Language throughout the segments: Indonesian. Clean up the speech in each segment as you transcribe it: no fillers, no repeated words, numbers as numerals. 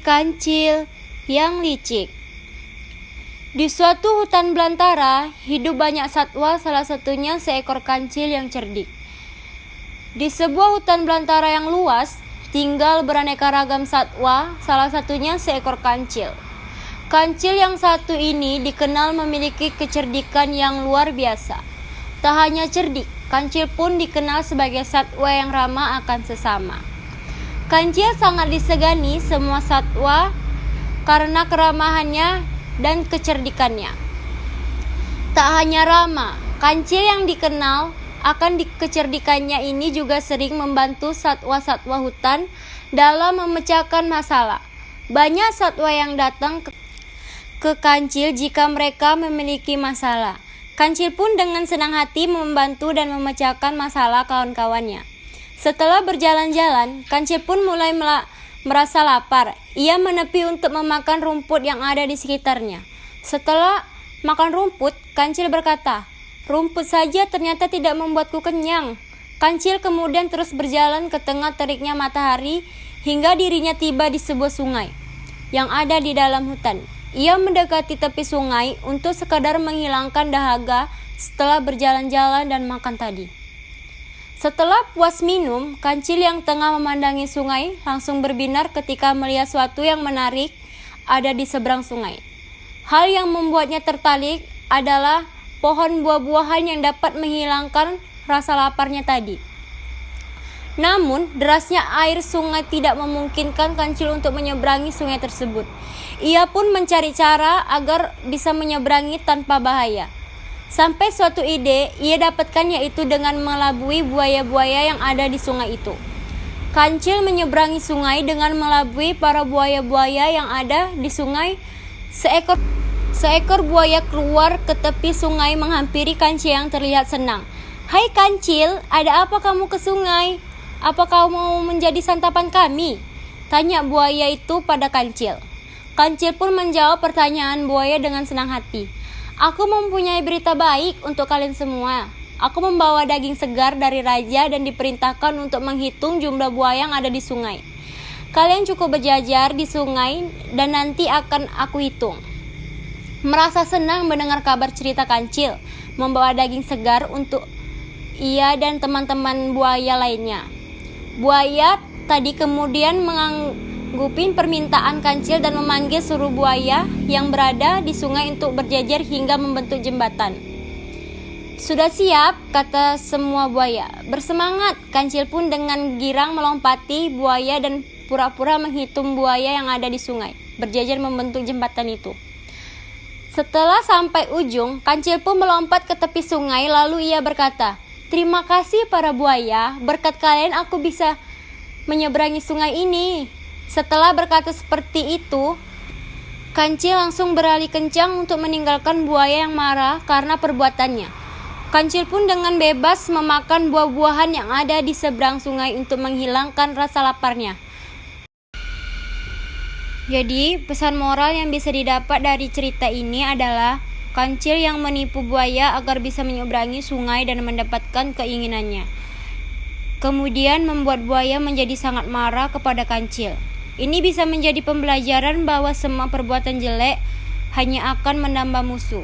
kancil yang licik. Di suatu hutan belantara, hidup banyak satwa, salah satunya seekor kancil yang cerdik. Di sebuah hutan belantara yang luas, tinggal beraneka ragam satwa, salah satunya seekor kancil. Kancil yang satu ini dikenal memiliki kecerdikan yang luar biasa. Tak hanya cerdik, kancil pun dikenal sebagai satwa yang ramah akan sesama. Kancil sangat disegani semua satwa karena keramahannya dan kecerdikannya. Tak hanya ramah, kancil yang dikenal akan kecerdikannya ini juga sering membantu satwa-satwa hutan dalam memecahkan masalah. Banyak satwa yang datang ke kancil jika mereka memiliki masalah. Kancil pun dengan senang hati membantu dan memecahkan masalah kawan-kawannya. Setelah berjalan-jalan, kancil pun mulai merasa lapar. Ia menepi untuk memakan rumput yang ada di sekitarnya. Setelah makan rumput, kancil berkata, "Rumput saja ternyata tidak membuatku kenyang." Kancil kemudian terus berjalan ke tengah teriknya matahari hingga dirinya tiba di sebuah sungai yang ada di dalam hutan. Ia mendekati tepi sungai untuk sekadar menghilangkan dahaga setelah berjalan-jalan dan makan tadi. Setelah puas minum, kancil yang tengah memandangi sungai langsung berbinar ketika melihat sesuatu yang menarik ada di seberang sungai. Hal yang membuatnya tertarik adalah pohon buah-buahan yang dapat menghilangkan rasa laparnya tadi. Namun, derasnya air sungai tidak memungkinkan kancil untuk menyeberangi sungai tersebut. Ia pun mencari cara agar bisa menyeberangi tanpa bahaya. Sampai suatu ide ia dapatkan, yaitu dengan melabui buaya-buaya yang ada di sungai itu. Kancil menyeberangi sungai dengan melabui para buaya-buaya yang ada di sungai. Seekor buaya keluar ke tepi sungai menghampiri kancil yang terlihat senang. "Hai kancil, ada apa kamu ke sungai? Apa kau mau menjadi santapan kami?" tanya buaya itu pada kancil. Kancil pun menjawab pertanyaan buaya dengan senang hati. "Aku mempunyai berita baik untuk kalian semua. Aku membawa daging segar dari raja dan diperintahkan untuk menghitung jumlah buaya yang ada di sungai. Kalian cukup berjajar di sungai dan nanti akan aku hitung." Merasa senang mendengar kabar cerita kancil membawa daging segar untuk ia dan teman-teman buaya lainnya. Buaya tadi kemudian menganggupin permintaan kancil dan memanggil seluruh buaya yang berada di sungai untuk berjajar hingga membentuk jembatan. "Sudah siap," kata semua buaya. "Bersemangat!" Kancil pun dengan girang melompati buaya dan pura-pura menghitung buaya yang ada di sungai, berjajar membentuk jembatan itu. Setelah sampai ujung, kancil pun melompat ke tepi sungai, lalu ia berkata, "Terima kasih para buaya, berkat kalian aku bisa menyeberangi sungai ini." Setelah berkata seperti itu, kancil langsung berlari kencang untuk meninggalkan buaya yang marah karena perbuatannya. Kancil pun dengan bebas memakan buah-buahan yang ada di seberang sungai untuk menghilangkan rasa laparnya. Jadi, pesan moral yang bisa didapat dari cerita ini adalah kancil yang menipu buaya agar bisa menyeberangi sungai dan mendapatkan keinginannya. Kemudian membuat buaya menjadi sangat marah kepada kancil. Ini bisa menjadi pembelajaran bahwa semua perbuatan jelek hanya akan menambah musuh.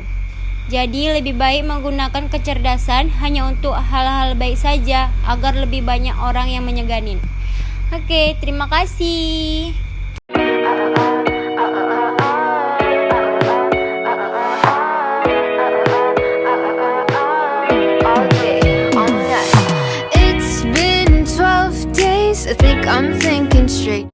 Jadi lebih baik menggunakan kecerdasan hanya untuk hal-hal baik saja agar lebih banyak orang yang menyeganin. Oke, terima kasih. It's been 12 days, I think I'm thinking straight.